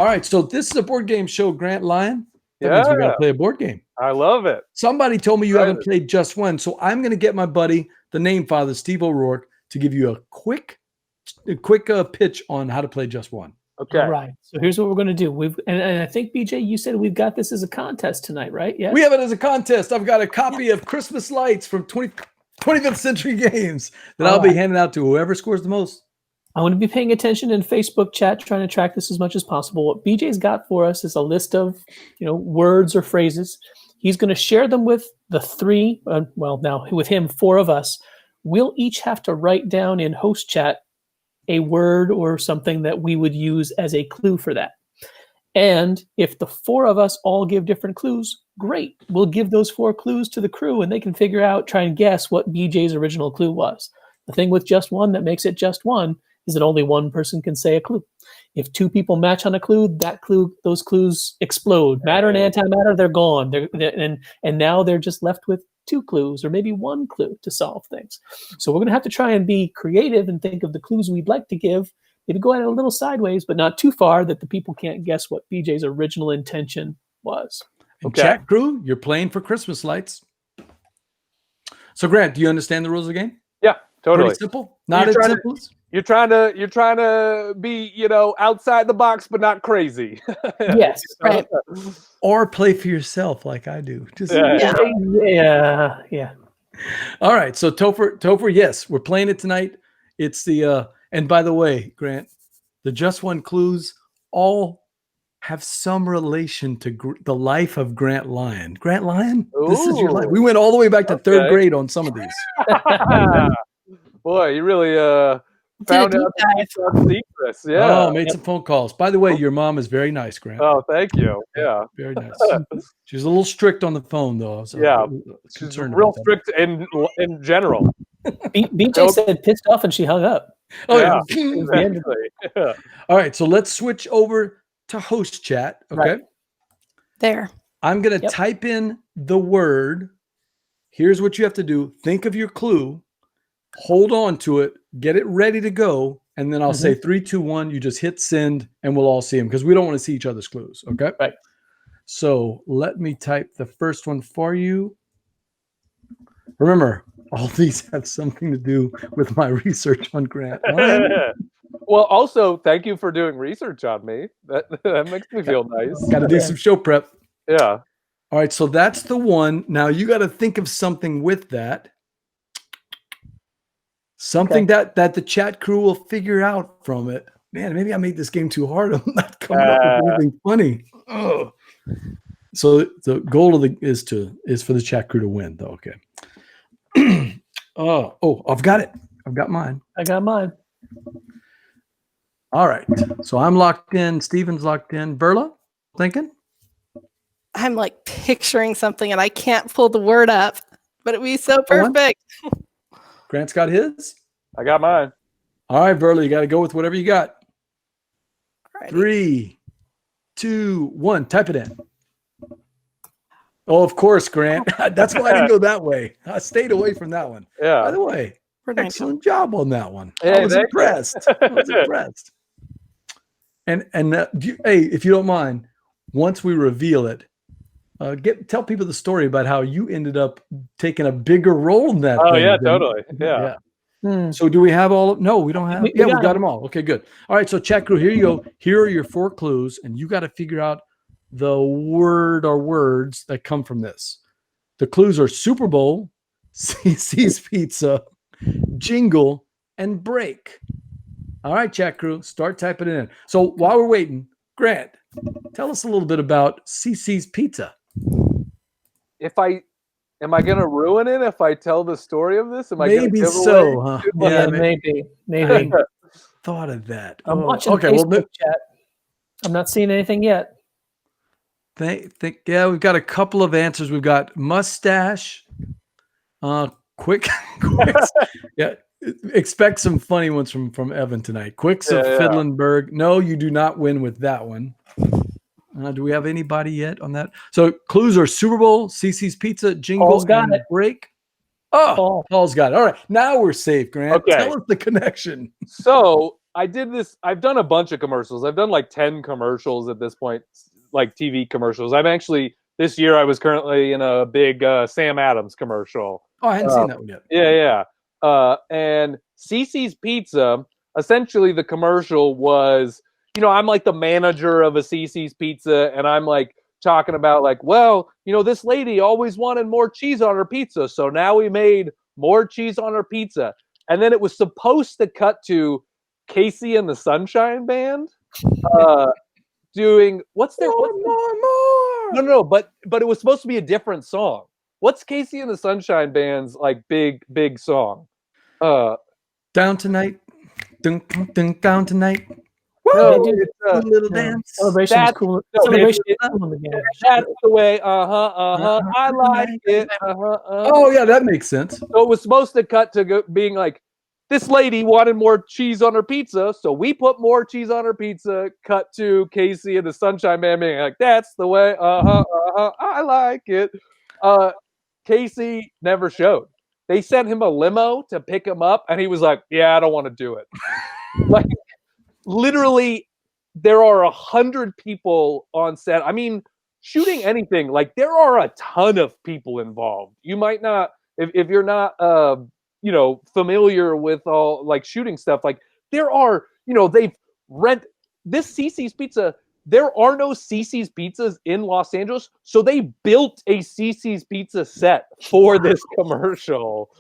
All right, so this is a board game show, Grant Lyon. That Yeah. means we got to play a board game. I love it. Somebody told me you haven't played just one, so I'm going to get my buddy, the name father, Steve O'Rourke, to give you a quick pitch on how to play just one. Okay. All right. So here's what we're going to do. And I think, BJ, you said we've got this as a contest tonight, right? Yeah. We have it as a contest. I've got a copy of Christmas Lights from 25th Century Games that I'll be handing out to whoever scores the most. I'm going to be paying attention in Facebook chat, trying to track this as much as possible. What BJ's got for us is a list of, words or phrases. He's going to share them with the three. Now with him, four of us. We'll each have to write down in host chat a word or something that we would use as a clue for that. And if the four of us all give different clues, great. We'll give those 4 clues to the crew and they can try and guess what BJ's original clue was. The thing with just one that makes it just one is that only one person can say a clue. If 2 people match on a clue, those clues explode. Matter and antimatter, they're gone. And now they're just left with 2 clues or maybe 1 clue to solve things. So we're going to have to try and be creative and think of the clues we'd like to give. Maybe go at it a little sideways, but not too far that the people can't guess what BJ's original intention was. Okay. Chat Krewe, you're playing for Christmas Lights. So Grant, do you understand the rules of the game? Yeah, totally. Pretty simple. Not as simple. You're trying to be, outside the box, but not crazy. Yes, right. Or play for yourself like I do. Yeah. All right. So Topher, yes, we're playing it tonight. It's the, and by the way, Grant, the just one clues all have some relation to the life of Grant Lyon. Grant Lyon, this is your life. We went all the way back to 3rd grade on some of these. Boy, you really found out some secrets. Yeah. Oh, made some phone calls. By the way, your mom is very nice, Grant. Oh, thank you. Yeah. Very nice. She's a little strict on the phone, though. So she's real strict in general. BJ said pissed off and she hung up. Oh, yeah. Exactly. Yeah. All right, so let's switch over to host chat. Okay. Right. There. I'm going to type in the word. Here's what you have to do. Think of your clue. Hold on to it. Get it ready to go. And then I'll say 3, 2, 1. You just hit send and we'll all see them because we don't want to see each other's clues. Okay. Right. So let me type the first one for you. Remember, all these have something to do with my research on Grant. Well, also, thank you for doing research on me. That makes me feel nice. Got to do some show prep. Yeah. All right, so that's the one. Now you got to think of something with that. Something that the chat crew will figure out from it. Man, maybe I made this game too hard. I'm not coming up with anything funny. Oh. So the goal of is for the chat crew to win, though. Okay. I've got it. I've got mine. I got mine. All right. So I'm locked in. Steven's locked in. Verla, thinking? I'm like picturing something and I can't pull the word up, but it'd be so perfect. Grant's got his. I got mine. All right, Verla, you got to go with whatever you got. Alrighty. 3, 2, 1. Type it in. Oh, of course, Grant. That's why I didn't go that way. I stayed away from that one. Yeah. By the way, excellent job on that one. Hey, I was impressed. I was impressed. And hey, if you don't mind, once we reveal it, tell people the story about how you ended up taking a bigger role in that. Oh, yeah, totally. Yeah. So do we have all? No, we don't have. We got them all. Okay, good. All right, so chat crew, here you go. Here are your 4 clues, and you got to figure out the word or words that come from this. The clues are Super Bowl, CC's Pizza, Jingle, and Break. All right, chat crew, start typing it in. So while we're waiting, Grant, tell us a little bit about CC's Pizza. Am I going to ruin it if I tell the story of this? Maybe so, huh? Yeah, maybe. Thought of that. I'm watching Facebook chat. I'm not seeing anything yet. Yeah, we've got a couple of answers. We've got mustache, quick. Yeah, expect some funny ones from Evan tonight. Quicks of Fiddlenburg. No, you do not win with that one. Do we have anybody yet on that? So clues are Super Bowl, CC's Pizza, Jingle, and Break. Oh, Paul's got it. All right, now we're safe, Grant. Okay. Tell us the connection. So I did this. I've done a bunch of commercials. I've done like 10 commercials at this point, like TV commercials. I'm actually this year. I was currently in a big Sam Adams commercial. Oh, I hadn't seen that one yet. Yeah. And CiCi's Pizza. Essentially, the commercial was, I'm like the manager of a CiCi's Pizza, and I'm like talking about like, well, this lady always wanted more cheese on her pizza, so now we made more cheese on her pizza. And then it was supposed to cut to Casey and the Sunshine Band doing more. No, but it was supposed to be a different song. What's Casey and the Sunshine Band's like big song? Down tonight. Dun, dun, dun, down tonight. No, it's a little dance. Celebration is cool. Celebration is cool in the game. That's the way. I like it. Oh yeah, that makes sense. So it was supposed to cut to being like, this lady wanted more cheese on her pizza, so we put more cheese on her pizza. Cut to Casey and the Sunshine Man being like, that's the way. I like it. Casey never showed. They sent him a limo to pick him up, and he was like, yeah, I don't want to do it. Like, literally, there are 100 people on set. I mean, shooting anything, like, there are a ton of people involved. You might not, if you're not, familiar with all, like, shooting stuff, like, there are, they've this CiCi's Pizza. There are no CiCi's Pizzas in Los Angeles, so they built a CiCi's Pizza set for this commercial.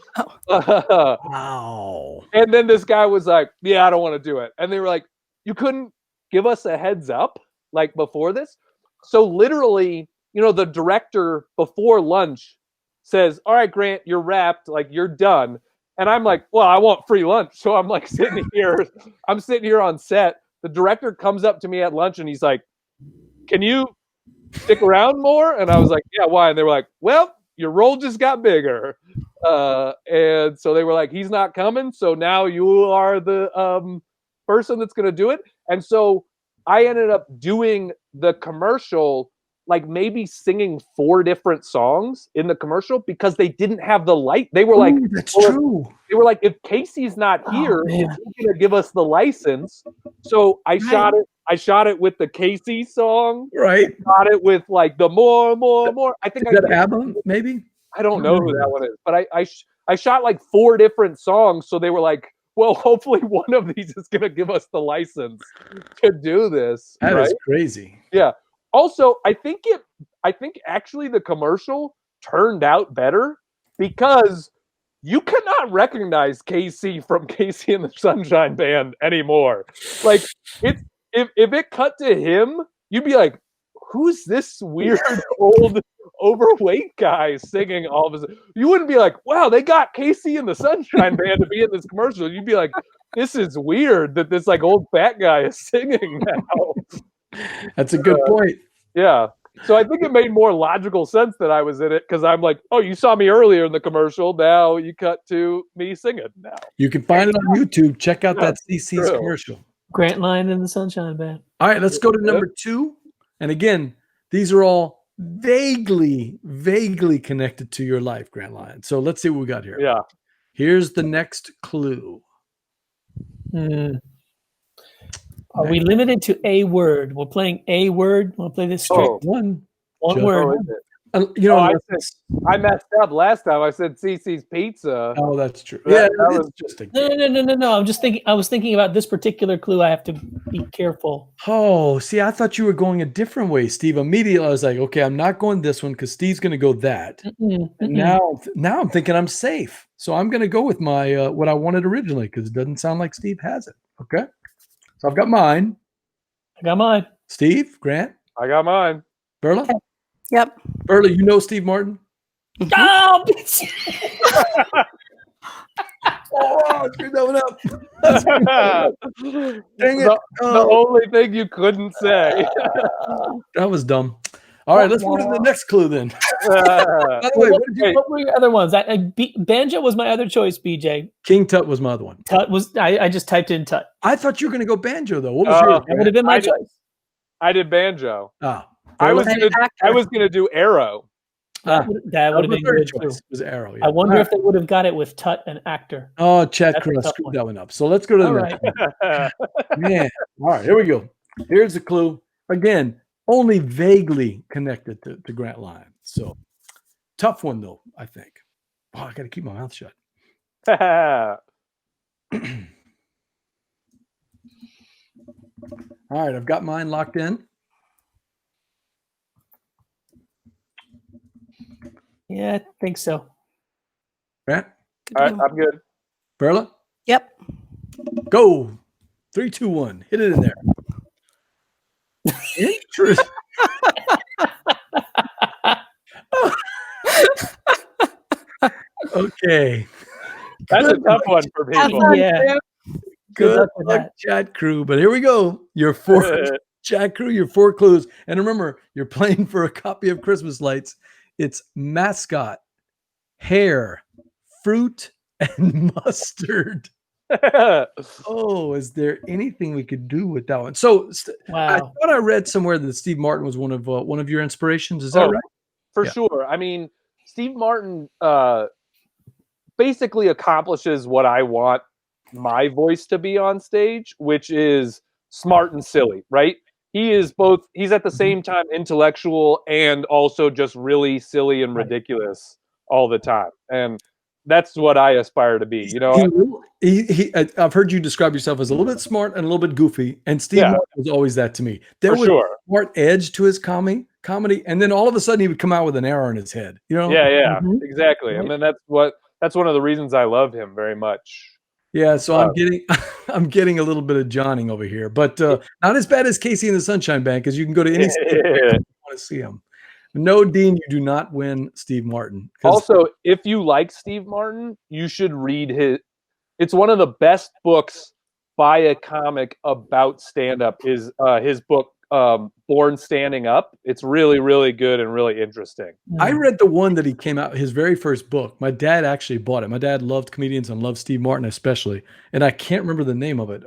Wow. And then this guy was like, yeah, I don't want to do it. And they were like, you couldn't give us a heads up, like, before this? So literally, the director before lunch says, all right, Grant, you're wrapped, like, you're done. And I'm like, well, I want free lunch. So I'm like sitting here on set. The director comes up to me at lunch and he's like, can you stick around more? And I was like, yeah, why? And they were like, well, your role just got bigger. And so they were like, he's not coming. So now you are the person that's going to do it. And so I ended up doing the commercial, like maybe singing 4 different songs in the commercial because they didn't have the light. They were like, that's true. They were like, if Casey's not here, he's going to give us the license. So I shot it. I shot it with the Casey song. Right. I shot it with like the more. I think is that ABBA, maybe? I don't know who that one is, but I shot like 4 different songs. So they were like, well, hopefully one of these is going to give us the license to do this. That is crazy. Yeah. Also, I think actually the commercial turned out better because you cannot recognize Casey from Casey and the Sunshine Band anymore. Like, if it cut to him, you'd be like, who's this weird old overweight guy singing all of his? You wouldn't be like, wow, they got Casey and the Sunshine Band to be in this commercial. You'd be like, this is weird that this like old fat guy is singing now. That's a good point. Yeah. So I think it made more logical sense that I was in it because I'm like, oh, you saw me earlier in the commercial. Now you cut to me singing now. You can find it on YouTube. Check out that CiCi's commercial. Grant Lyon and the Sunshine Band. All right, let's go to number 2. And again, these are all vaguely connected to your life, Grant Lyon. So let's see what we got here. Yeah. Here's the next clue. Are we limited to a word? We're playing a word. We'll play this straight. One word. I messed up last time. I said CiCi's Pizza. Oh, that's true. That was just a No. I was thinking about this particular clue. I have to be careful. Oh, see, I thought you were going a different way, Steve. Immediately, I was like, okay, I'm not going this one because Steve's going to go that. And now I'm thinking I'm safe. So I'm going to go with my what I wanted originally because it doesn't sound like Steve has it. Okay. So I've got mine. I got mine. Steve, Grant. I got mine. Verla? Yep. Verla, you know Steve Martin? Oh, oh, screwed that one up. Dang it. The only thing you couldn't say. That was dumb. All right, let's move to the next clue then. By the way, what were your other ones? Banjo was my other choice, BJ. King Tut was my other one. Tut was I just typed in Tut. I thought you were going to go banjo though. What was yours? That would have been my choice. I did banjo. Ah, I was gonna do arrow. That would have been good too. It was arrow. Yeah. I wonder if they would have got it with Tut and Actor. Oh, Chat Krewe That's a tough screwed one. that one up. So let's go to the All next one. Man. All right, here we go. Here's the clue. Again, only vaguely connected to Grant Lyon. So tough one though, I think. Oh, I got to keep my mouth shut. All right, I've got mine locked in. Yeah, I think so. Grant? All right, I'm good. Verla? Yep. Go. 3, 2, 1. Hit it in there. Interesting. Okay. That's a tough one for people. Yeah. Good luck, Chat Krewe. But here we go. Your 4 Chat Krewe, your 4 clues. And remember, you're playing for a copy of Christmas Lights. It's mascot, hair, fruit, and mustard. Oh, is there anything we could do with that one? So I thought I read somewhere that Steve Martin was one of your inspirations. Is that right? For sure. I mean, Steve Martin basically accomplishes what I want my voice to be on stage, which is smart and silly, right? He's at the same time intellectual and also just really silly and ridiculous all the time. And that's what I aspire to be. You know, I've heard you describe yourself as a little bit smart and a little bit goofy, and Steve Martin was always that to me. There was a smart edge to his comedy, and then all of a sudden he would come out with an arrow in his head. You know? Yeah, exactly. I mean, that's one of the reasons I love him very much. Yeah, so I'm getting a little bit of Johnning over here, but not as bad as Casey and the Sunshine Band, because you can go to any state if you want to see him. No, Dean, you do not win Steve Martin. Also, if you like Steve Martin, you should read it's one of the best books by a comic about stand-up is his book, Born Standing Up. It's really, really good and really interesting. I read the one that he came out, his very first book. My dad actually bought it. My dad loved comedians and loved Steve Martin especially. And I can't remember the name of it.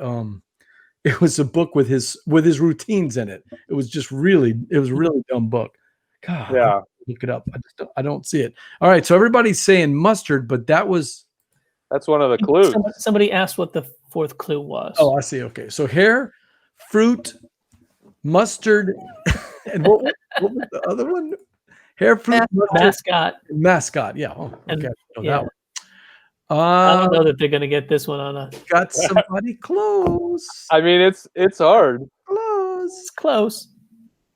It was a book with his routines in it. It was a really dumb book. God, yeah. Look it up. I don't see it. All right. So everybody's saying mustard, but that's one of the clues. Somebody asked what the 4th clue was. Oh, I see. Okay. So hair, fruit, mustard, and what was the other one? Hair, fruit, mascot. Yeah. Oh, okay. That one. I don't know that they're going to get this one on a. Got somebody close. I mean, it's hard. It's close.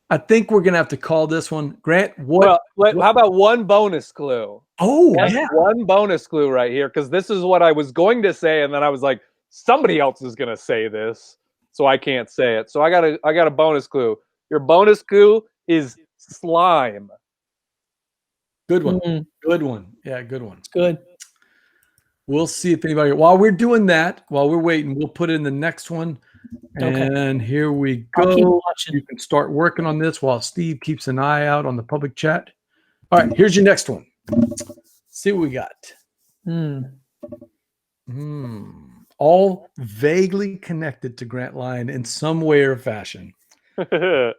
I think we're going to have to call this one. Grant, how about one bonus clue? Oh, yeah. One bonus clue right here, because this is what I was going to say, and then I was like, somebody else is going to say this, so I can't say it. So I got a bonus clue. Your bonus clue is slime. Good one. Good one. Yeah, good one. It's good. We'll see if anybody, while we're doing that, while we're waiting, we'll put in the next one. And here we go. I'll keep watching. You can start working on this while Steve keeps an eye out on the public chat. All right, here's your next one. See what we got. All vaguely connected to Grant Lyon in some way or fashion. What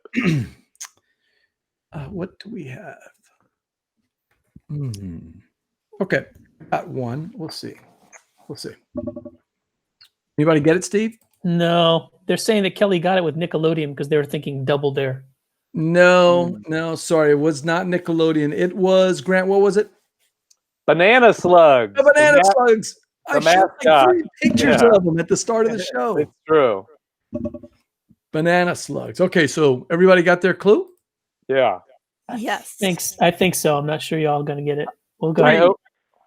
do we have? Okay, got one. We'll see. Anybody get it, Steve? No, they're saying that Kelly got it with Nickelodeon because they were thinking Double Dare. No, sorry, it was not Nickelodeon. It was Grant. What was it? Banana slugs. The banana slugs. The mascot. 3 pictures of them at the start of the show. It's true. Banana slugs. Okay, so everybody got their clue? Yeah. Yes. Thanks. I think so. I'm not sure y'all going to get it. We'll go. 3,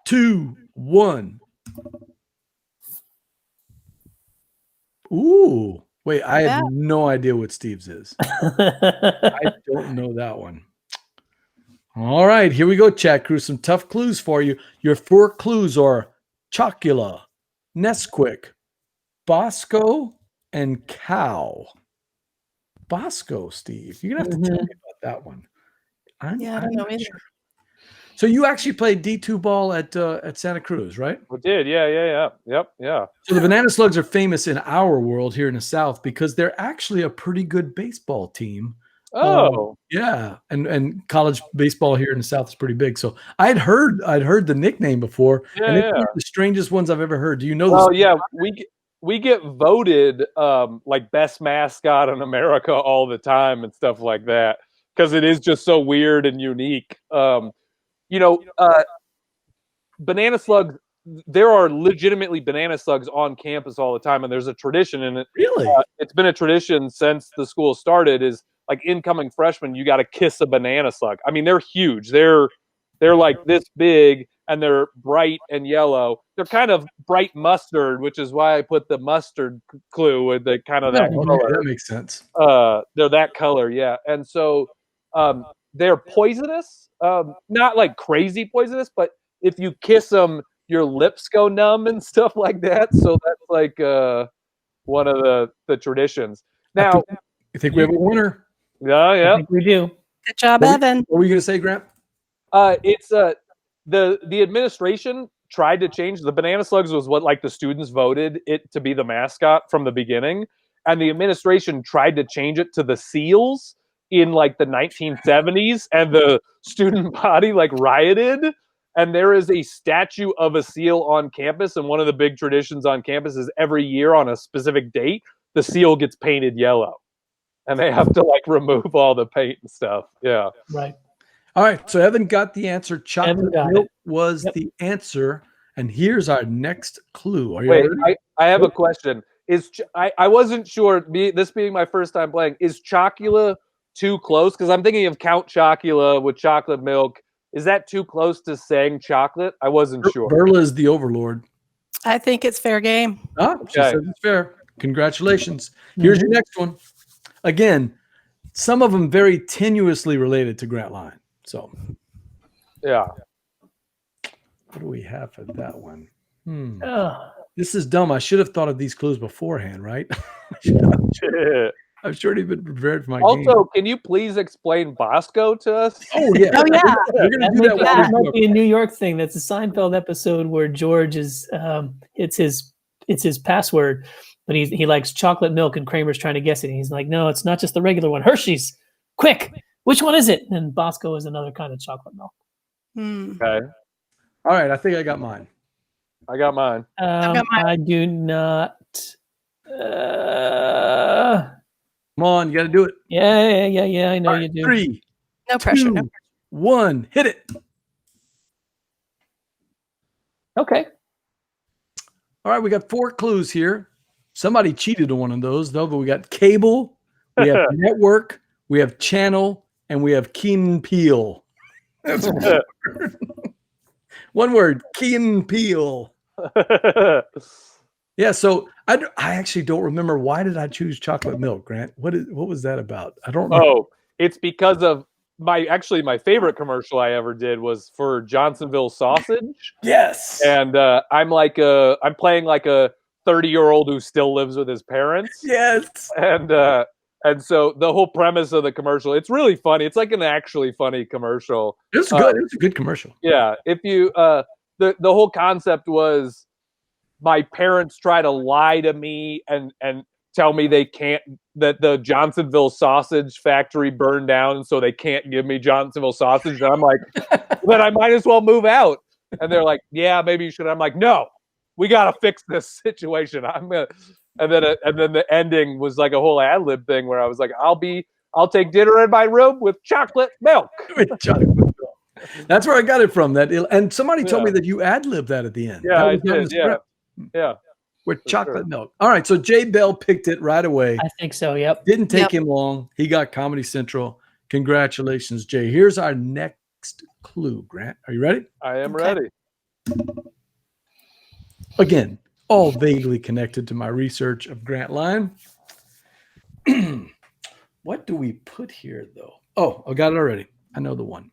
2, 1. Ooh. Wait, I have no idea what Steve's is. I don't know that one. All right, here we go, Chat Krewe. Some tough clues for you. Your 4 clues are Chocula, Nesquik, Bosco, and Cow. Bosco, Steve. You're going to have to tell me about that one. I don't know either. Sure. So you actually played D2 ball at Santa Cruz, right? We did, yeah. Yep. So the Banana Slugs are famous in our world here in the South because they're actually a pretty good baseball team. Oh, Yeah, and college baseball here in the South is pretty big. So I'd heard the nickname before, and it's one of the strangest ones I've ever heard. Do you know this? Oh yeah, we get voted like best mascot in America all the time and stuff like that because it is just so weird and unique. Banana slugs. There are legitimately banana slugs on campus all the time, and there's a tradition in it. Really? It's been a tradition since the school started. Is like incoming freshmen, you got to kiss a banana slug. I mean, they're huge. They're like this big, and they're bright and yellow. They're kind of bright mustard, which is why I put the mustard clue with the kind of that color. That makes sense. They're that color, yeah. And so they're poisonous. Not like crazy poisonous, but if you kiss them, your lips go numb and stuff like that. So that's like one of the traditions. Now, I think we have a winner. Yeah. I think we do. Good job, Evan. What were you going to say, Grant? It's the administration tried to change the banana slugs was what like the students voted it to be the mascot from the beginning, and the administration tried to change it to the seals in like the 1970s, and the student body like rioted. And there is a statue of a seal on campus, and one of the big traditions on campus is every year on a specific date, the seal gets painted yellow, and they have to like remove all the paint and stuff. Yeah. Right. All right. So Evan got the answer. Chocolate milk was the answer. And here's our next clue. Are you ready? I have a question. I wasn't sure, this being my first time playing, is Chocula too close? Because I'm thinking of Count Chocula with chocolate milk. Is that too close to saying chocolate? I wasn't sure. Verla is the overlord. I think it's fair game. She says it's fair. Congratulations. Here's your next one. Again, some of them very tenuously related to Grant Lyon. So, yeah. What do we have for that one? This is dumb. I should have thought of these clues beforehand, right? I've sure been prepared for my game. Also, can you please explain Bosco to us? Oh, yeah. We're going to do that. That might be a New York thing. That's a Seinfeld episode where George is, it's his password, but he likes chocolate milk and Kramer's trying to guess it. And he's like, no, it's not just the regular one. Hershey's. Quick. Which one is it? And Bosco is another kind of chocolate milk. Okay. All right. I think I got mine. I got mine. I do not. Come on, you got to do it. Yeah. I know you do. 3, no pressure. 2, 1, hit it. Okay. All right, we got 4 clues here. Somebody cheated on one of those, though. But we got cable, we have network, we have channel, and we have Key and Peele. That's one word, Key and Peele. Yeah, so I actually don't remember, why did I choose chocolate milk, Grant? What was that about? I don't remember. Oh, it's because of my favorite commercial I ever did was for Johnsonville sausage. Yes. And I'm playing like a 30-year-old who still lives with his parents. Yes. And so the whole premise of the commercial, it's really funny. It's like an actually funny commercial. It's good. It's a good commercial. Yeah. If you the whole concept was my parents try to lie to me and tell me they can't, that the Johnsonville sausage factory burned down, so they can't give me Johnsonville sausage. And I'm like, then I might as well move out. And they're like, yeah, maybe you should. I'm like, no, we got to fix this situation. And then the ending was like a whole ad-lib thing where I was like, I'll take dinner in my room with chocolate milk. That's where I got it from. And somebody told me that you ad-libbed that at the end. Yeah, I did. Yeah. With chocolate milk. All right, so Jay Bell picked it right away. I think so, yep. Didn't take him long. He got Comedy Central. Congratulations, Jay. Here's our next clue, Grant. Are you ready? I am ready. Again, all vaguely connected to my research of Grant Lyon. What do we put here, though? Oh, I got it already. I know the one.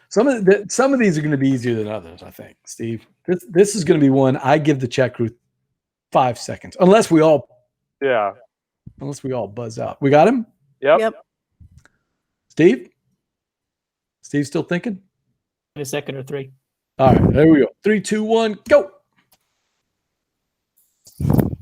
Some of these are going to be easier than others, I think, Steve. This is going to be one I give the Chat Krewe 5 seconds, unless we all buzz out. We got him? Yep. Steve? Steve still thinking? A second or 3. All right, there we go. 3, 2, 1, go.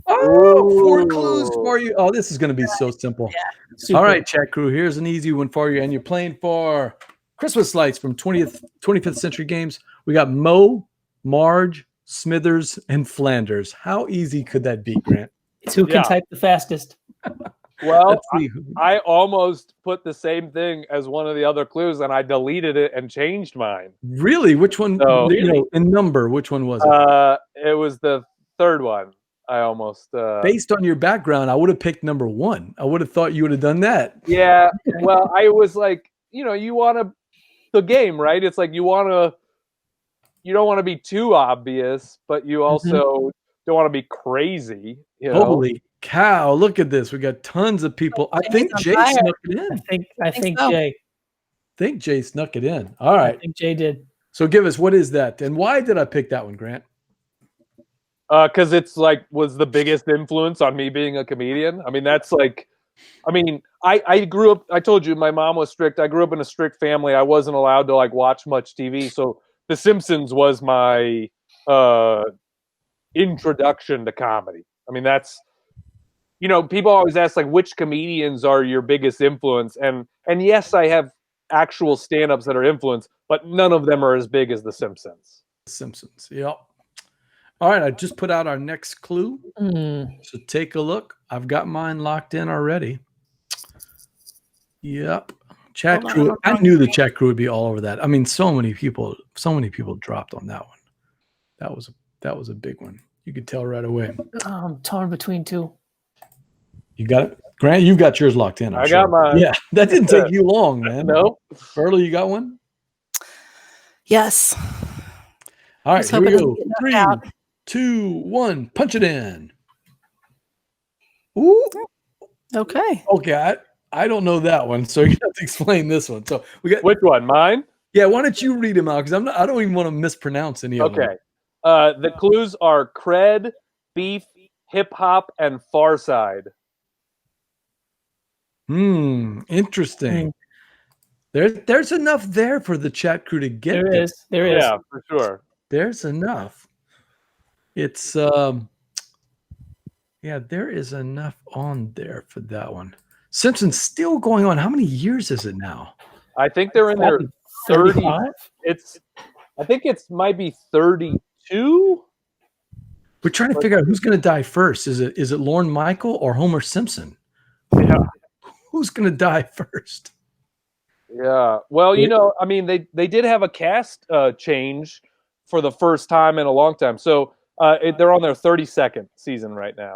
Oh, 4 clues for you. Oh, this is going to be so simple. Super. All right, Chat Krewe, here's an easy one for you. And you're playing for Christmas lights from 25th Century Games. We got Moe, Marge, Smithers, and Flanders. How easy could that be, Grant? It's who can type the fastest. Well, I almost put the same thing as one of the other clues, and I deleted it and changed mine. Really? Which one? So, in number, which one was it? It was the third one. I almost based on your background, I would have picked number 1. I would have thought you would have done that. Yeah. Well, I was like, you want the game, right? It's like you don't want to be too obvious, but you also don't want to be crazy. Holy cow! Look at this. We got tons of people. I think Jay snuck it in. I think so. Jay. Jay snuck it in. All right. I think Jay did. So give us, what is that? And why did I pick that one, Grant? Because it's was the biggest influence on me being a comedian. I mean, I grew up, I told you my mom was strict. I grew up in a strict family. I wasn't allowed to watch much TV. So The Simpsons was my introduction to comedy. I mean, that's, people always ask which comedians are your biggest influence? And yes, I have actual stand-ups that are influenced, but none of them are as big as The Simpsons. Simpsons. Yep. All right. I just put out our next clue. So take a look. I've got mine locked in already. Yep. Chat Krewe. I knew the Chat Krewe would be all over that. I mean, so many people dropped on that one. That was a big one. You could tell right away. I'm torn between 2. You got it? Grant, you've got yours locked in. I got mine. Yeah, that didn't take you long, man. No. Verla, you got one? Yes. All right, here we go. 3, out. 2, 1. Punch it in. Ooh. Okay. Okay, I don't know that one, so you have to explain this one. So we got Which one? Mine? Yeah, why don't you read them out? Because I don't even want to mispronounce any of them. Okay. The clues are cred, beef, hip hop, and Far Side. Interesting. There's enough there for the Chat Krewe to get. There is. Yeah, for sure. There's enough. It's there is enough on there for that one. Simpsons still going on. How many years is it now? I think they're in their 35. I think it might be 32. We're trying to figure out who's going to die first. Is it Lorne Michael or Homer Simpson? Yeah. Who's going to die first? Yeah. Well, I mean, they did have a cast change for the first time in a long time. So they're on their 32nd season right now.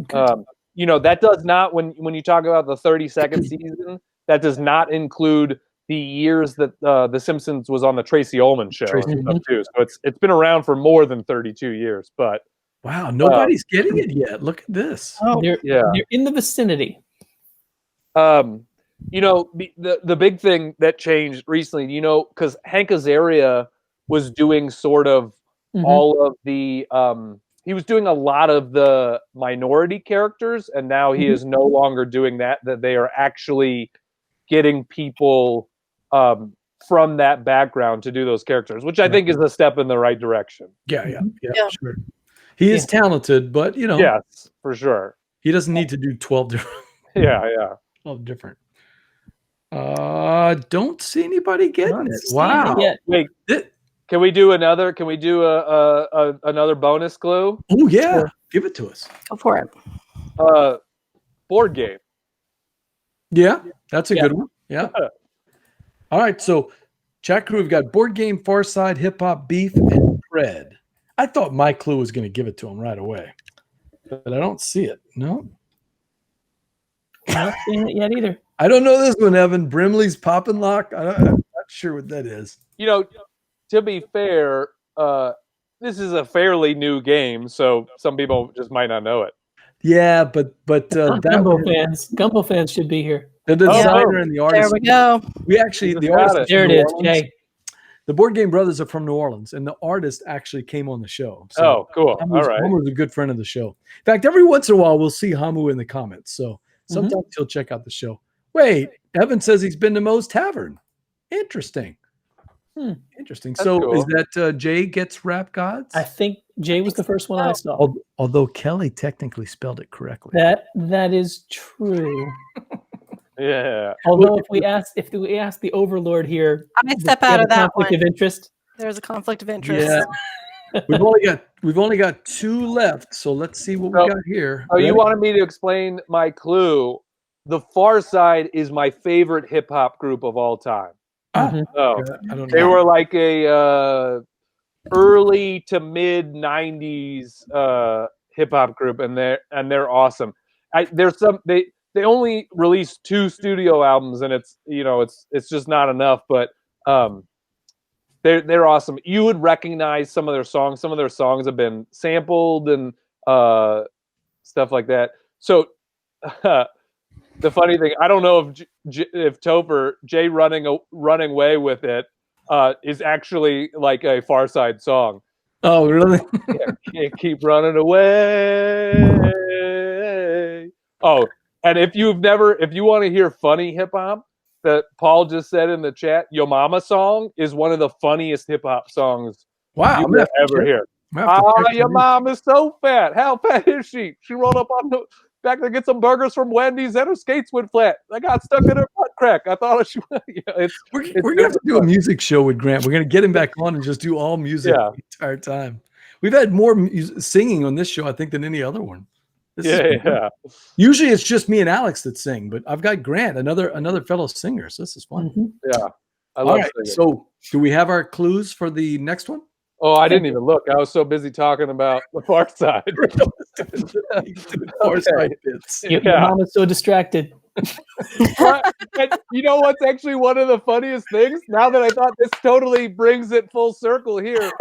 Okay. That does not, when you talk about the 32nd season, that does not include the years that The Simpsons was on the Tracy Ullman show and stuff too. So it's been around for more than 32 years. But wow, nobody's getting it yet. Look at this. Oh, they're in the vicinity. The big thing that changed recently, because Hank Azaria was doing sort of all of the he was doing a lot of the minority characters, and now he is no longer doing that they are actually getting people from that background to do those characters, which I think is a step in the right direction. Yeah, sure. He is talented, but yes, for sure. He doesn't need to do 12 different 12 different. Don't see anybody getting it. Wow. Wait, can we do another? Can we do another bonus clue? Oh yeah, sure. Give it to us. Go for it. Board game. Yeah, that's a good one. Yeah. All right, so Chat Krewe, we've got board game, Far Side, hip hop, beef, and bread. I thought my clue was going to give it to him right away, but I don't see it. No. Not seeing it yet either. I don't know this one, Evan. Brimley's Pop and Lock. I'm not sure what that is. To be fair, this is a fairly new game, so some people just might not know it. Yeah, but Gumbo fans should be here. The designer and the artist. There we go. We actually the artist. There it is, Jay. The Board Game Brothers are from New Orleans, and the artist actually came on the show. So cool. All right. Hamu's a good friend of the show. In fact, every once in a while, we'll see Hamu in the comments. So sometimes he'll check out the show. Wait, Evan says he's been to Moe's Tavern. Interesting. Interesting. That's So cool. is that Jay gets Rap Gods? I think Jay was the first one I saw. Although Kelly technically spelled it correctly. That is true. Yeah. Although if we ask the Overlord here, I step out of that conflict one. of interest. There's a conflict of interest. Yeah. we've only got 2 left, so let's see what we got here. Oh, you Ready? wanted me to explain my clue. The Far Side is my favorite hip hop group of all time. Mhm. Oh, I don't know. they were like a early to mid '90s hip hop group, and they're awesome. They only released 2 studio albums, and it's just not enough. But they're awesome. You would recognize some of their songs. Some of their songs have been sampled and stuff like that. So the funny thing, I don't know if Topher Jay running away with it is actually like a Far Side song. Oh, really? Can't keep running away. Oh, and if you want to hear funny hip hop, that Paul just said in the chat, Yo Mama song is one of the funniest hip hop songs Wow, you will ever hear. Your mom is so fat. How fat is she? She rolled up on the back to get some burgers from Wendy's and her skates went flat. I got stuck in her butt crack. I thought she We're gonna have to do a music show with Grant. We're gonna get him back on and just do all music the entire time. We've had more singing on this show, I think, than any other one. Yeah. Usually it's just me and Alex that sing, but I've got Grant, another fellow singer. So this is fun. Mhm. Yeah. I All love right. singing. So do we have our clues for the next one? Oh, I didn't even look. I was so busy talking about the Far Side. Far Side bits. Your mama's so distracted. And you know what's actually one of the funniest things? Now that I thought this totally brings it full circle here.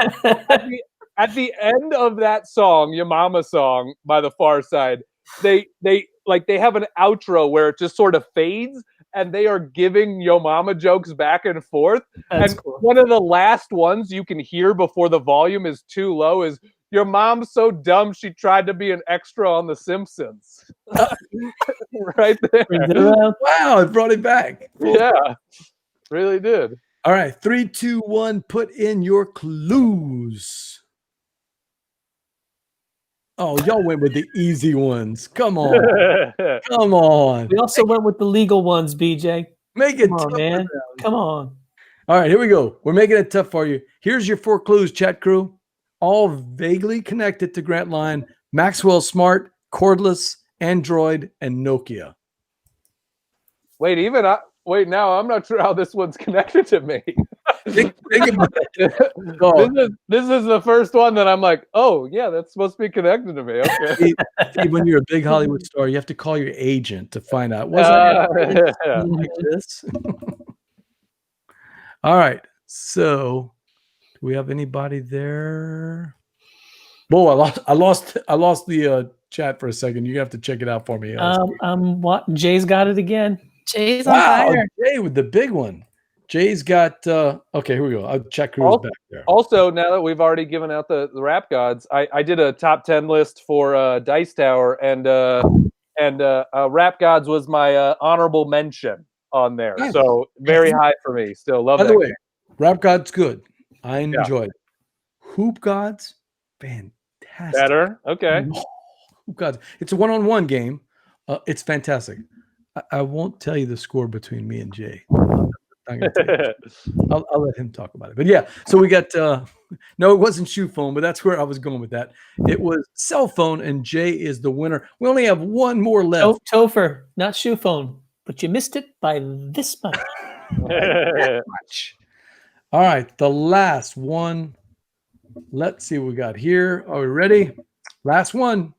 At the end of that song, Your Mama song by the Far Side, they have an outro where it just sort of fades and they are giving Yo Mama jokes back and forth. That's and cool. One of the last ones you can hear before the volume is too low is your mom's so dumb she tried to be an extra on The Simpsons. Right there. Wow, it brought it back. Yeah, really did. All right, 3, 2, 1, put in your clues. Oh, y'all went with the easy ones. Come on. Come on. We also went with the legal ones, BJ. Make it Come on, tough, man. Come on. All right, here we go. We're making it tough for you. Here's your 4 clues, chat crew. All vaguely connected to Grant Lyon, Maxwell Smart, cordless, Android, and Nokia. Wait, now I'm not sure how this one's connected to me. Think about it. This is the first one that I'm like, oh yeah, that's supposed to be connected to me. Okay. See, when you're a big Hollywood star, you have to call your agent to find out. Wasn't like this? All right. So, do we have anybody there? Whoa, I lost the chat for a second. You have to check it out for me. What? Jay's got it again. Jay's on fire. Jay with the big one. Jay's got okay, here we go. I'll check who's back there. Also, now that we've already given out the Rap Gods, I did a top 10 list for Dice Tower, and Rap Gods was my honorable mention on there. Nice. So very high for me. Still love By that the way, game. Rap God's good. I enjoyed it. Hoop Gods, fantastic. Better? Okay. Hoop Gods. It's a one-on-one game. It's fantastic. I won't tell you the score between me and Jay. I'll let him talk about it. But yeah, so we got no, it wasn't shoe phone, but that's where I was going with that. It was cell phone, and Jay is the winner. We only have one more left. Topher, not shoe phone, but you missed it by this much. All right, the last one. Let's see what we got here. Are we ready? Last one.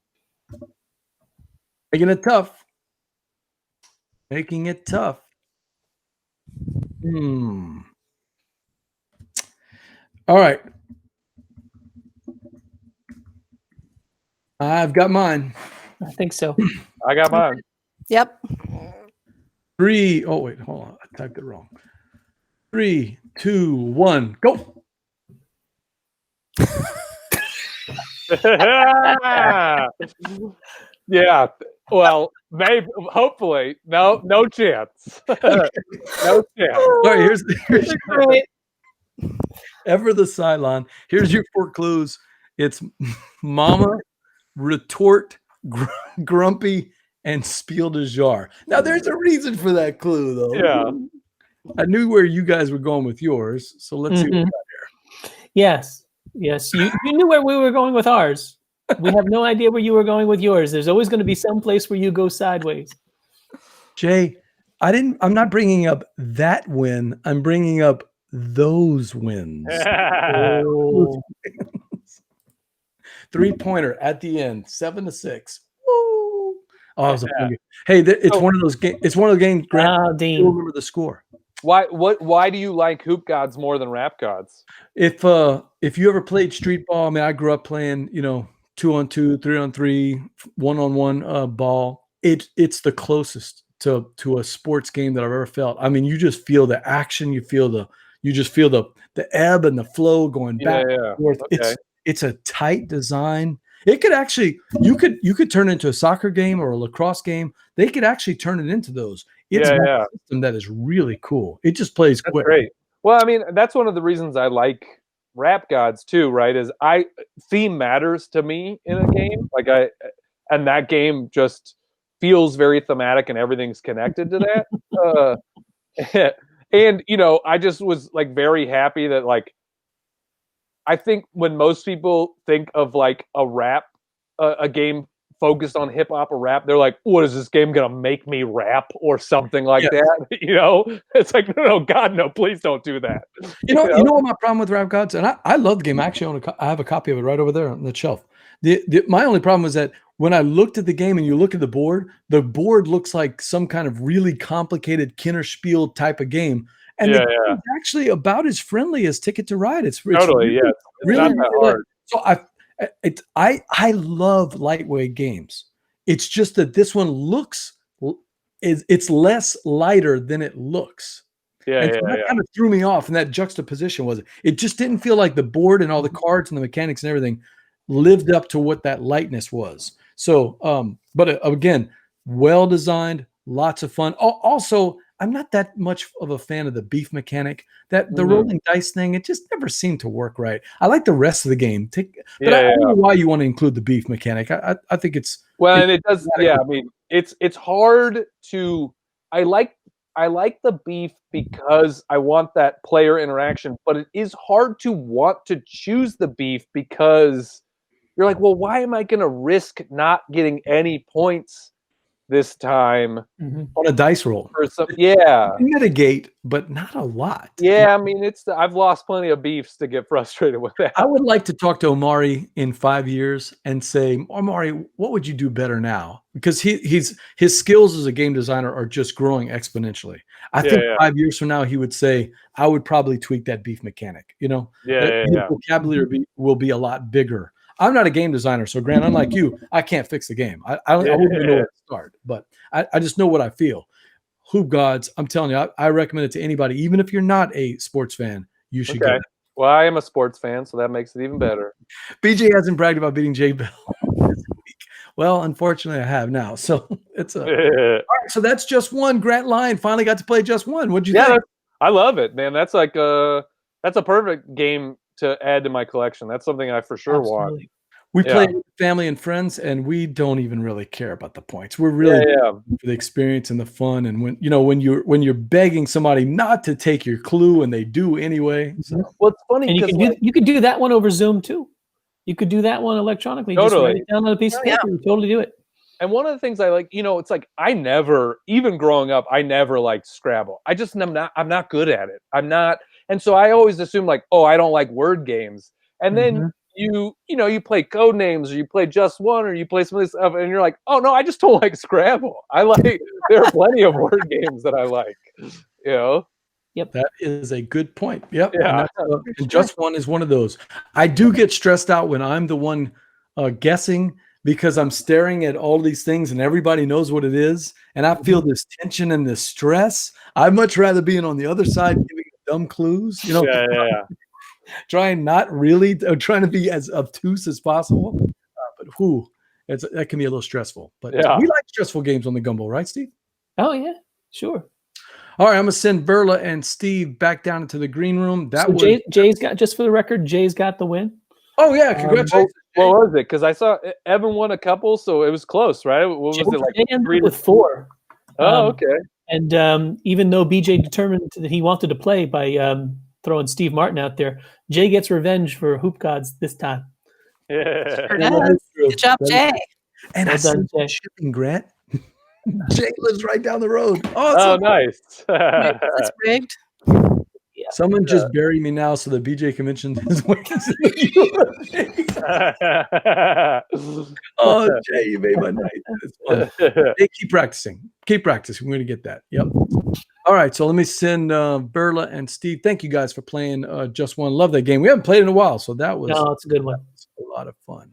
Making it tough. Making it tough. All right. I've got mine. I think so. I got mine. Yep. 3. Oh, wait, hold on. I typed it wrong. 3, 2, 1, go. Yeah. Well, maybe, hopefully, no chance. No chance. All right, here's Ever the Cylon. Here's your 4 clues. It's Mama, Retort, Grumpy, and Spiel de Jar. Now, there's a reason for that clue, though. Yeah. I knew where you guys were going with yours, so let's see what we got here. Yes. You knew where we were going with ours. We have no idea where you were going with yours. There's always going to be some place where you go sideways. Jay, I'm not bringing up that win. I'm bringing up those wins. Oh. 3-pointer at the end, 7-6. Woo! Oh, that was a fun game. Hey, it's one of those games. It's one of the games. Grant, Dean. remember the score. Why do you like Hoop Gods more than Rap Gods? If you ever played street ball, I mean, I grew up playing, 2-on-2, 3-on-3, 1-on-1 ball. It's the closest to a sports game that I've ever felt. I mean, you just feel the action, you just feel the ebb and the flow going back and forth. Okay. It's a tight design. It could actually you could turn it into a soccer game or a lacrosse game. They could actually turn it into those. It's a system that is really cool. It just plays quick. Great. Well, I mean, that's one of the reasons I like Rap Gods too, right? Is theme matters to me in a game. And that game just feels very thematic and everything's connected to that. And I just was like very happy that I think when most people think of like a game focused on hip hop or rap, they're like, what is this game gonna make me rap or something like that? It's like, no, God, no, please don't do that. You know what my problem with Rap Gods, and I love the game. I actually I have a copy of it right over there on the shelf. My only problem was that when I looked at the game and you look at the board looks like some kind of really complicated Kinderspiel type of game. And the game is actually about as friendly as Ticket to Ride. It's totally, really, It's really not that hard. So I love lightweight games. It's just that this one it's less lighter than it looks. That kind of threw me off, and that juxtaposition was it just didn't feel like the board and all the cards and the mechanics and everything lived up to what that lightness was. So, but again, well designed, lots of fun. Also, I'm not that much of a fan of the beef mechanic. That the rolling dice thing, it just never seemed to work right. I like the rest of the game. But I don't know why you want to include the beef mechanic. I think it's and it does. Yeah, I mean, it's hard to. I like the beef because I want that player interaction, but it is hard to want to choose the beef because you're like, well, why am I going to risk not getting any points this time on a dice roll? You mitigate, but not a lot. Yeah, I mean, I've lost plenty of beefs to get frustrated with that. I would like to talk to Omari in 5 years and say, Omari, what would you do better now? Because his skills as a game designer are just growing exponentially. I think 5 years from now, he would say, I would probably tweak that beef mechanic. The vocabulary will be a lot bigger. I'm not a game designer, so Grant, unlike you, I can't fix the game. I wouldn't even know where to start, but I just know what I feel. Hoop Gods, I'm telling you, I recommend it to anybody, even if you're not a sports fan. You should get it. Well, I am a sports fan, so that makes it even better. BJ hasn't bragged about beating Jay Bell this week. Well, unfortunately, I have now. So it's all right. So that's just one. Grant Lyon finally got to play just one. What'd you think? I love it, man. That's like that's a perfect game to add to my collection. That's something I for sure want. We play with family and friends, and we don't even really care about the points. We're really for the experience and the fun. And when you're begging somebody not to take your clue, and they do anyway. So. Well, it's funny because you could do that one over Zoom too. You could do that one electronically. Totally. Just write it down on a piece of paper. You totally do it. And one of the things I like, it's like I never, even growing up, I never liked Scrabble. I'm not good at it. I'm not. And so I always assume like, oh, I don't like word games. And then you play code names, or you play Just One, or you play some of this stuff, and you're like, oh no, I just don't like Scrabble. There are plenty of word games that I like. Yep. That is a good point. Yep. Yeah. And Just One is one of those. I do get stressed out when I'm the one guessing, because I'm staring at all these things and everybody knows what it is. And I feel this tension and this stress. I'd much rather being on the other side, giving dumb clues, trying to be as obtuse as possible. But that can be a little stressful. But we like stressful games on the Gumbo, right, Steve? Oh, yeah, sure. All right, I'm gonna send Verla and Steve back down into the green room. That So was Jay's got, just for the record, Jay's got the win. Oh yeah, congratulations. What was it? Because I saw Evan won a couple, so it was close, right? What was it like? Jay ended 3 with 4. Oh, okay. And even though BJ determined that he wanted to play by throwing Steve Martin out there, Jay gets revenge for Hoop Gods this time. Yeah. Sure does. Good job, Jay. And Well I done, sent Jay. shipping, Grant. Jay lives right down the road. Oh, Awesome. nice. Wait, is this rigged? Someone just bury me now so the BJ can mention his wins in the USA. Oh, Jay, you made my night. It's fun. Hey, keep practicing. Keep practicing. We're going to get that. Yep. All right. So let me send Verla and Steve. Thank you guys for playing Just One. Love that game. We haven't played in a while, so that was No, it's a good one. a lot of fun.